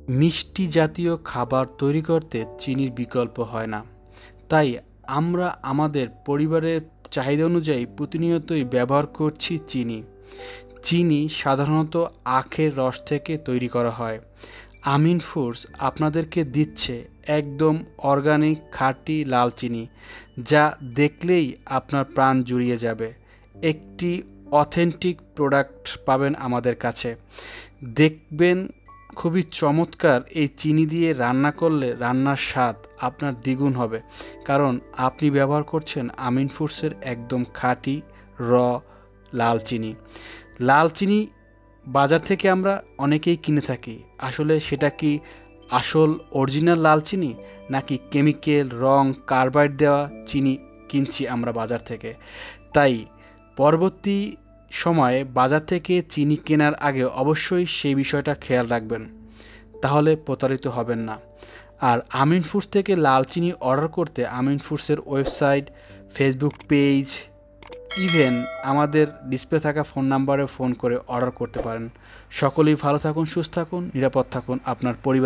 মিষ্টি জাতীয় খাবার তৈরি করতে চিনির বিকল্প হয় না, তাই আমরা আমাদের পরিবারের চাহিদা অনুযায়ী প্রতিনিয়তই ব্যবহার করছি চিনি। চিনি সাধারণত আখের রস থেকে তৈরি করা হয়। আমিন ফুডস আপনাদেরকে দিচ্ছে একদম অর্গানিক খাঁটি লাল চিনি, যা দেখলেই আপনার প্রাণ জুড়িয়ে যাবে। একটি অথেন্টিক প্রোডাক্ট পাবেন আমাদের কাছে। দেখবেন খুবই চমৎকার। এই চিনি দিয়ে রান্না করলে রান্নার স্বাদ আপনার দ্বিগুণ হবে, কারণ আপনি ব্যবহার করছেন আমিন ফুডসের একদম খাঁটি র লাল চিনি। লাল চিনি বাজার থেকে আমরা অনেকেই কিনে থাকি, আসলে সেটা কি আসল অরিজিনাল লাল চিনি, নাকি কেমিক্যাল রং কার্বাইড দেওয়া চিনি কিনছি আমরা বাজার থেকে? তাই পরবর্তী সময়ে বাজার থেকে চিনি কেনার আগে অবশ্যই সেই বিষয়টা খেয়াল রাখবেন, তাহলে প্রতারিত হবেন না। আর আমিন ফুডস থেকে লাল চিনি অর্ডার করতে আমিন ফুডসের ওয়েবসাইট, ফেসবুক পেজ, ইভেন আমাদের ডিসপ্লে থাকা ফোন নাম্বারে ফোন করে অর্ডার করতে পারেন। সকলেই ভালো থাকুন, সুস্থ থাকুন, নিরাপদ থাকুন, আপনার পরিবার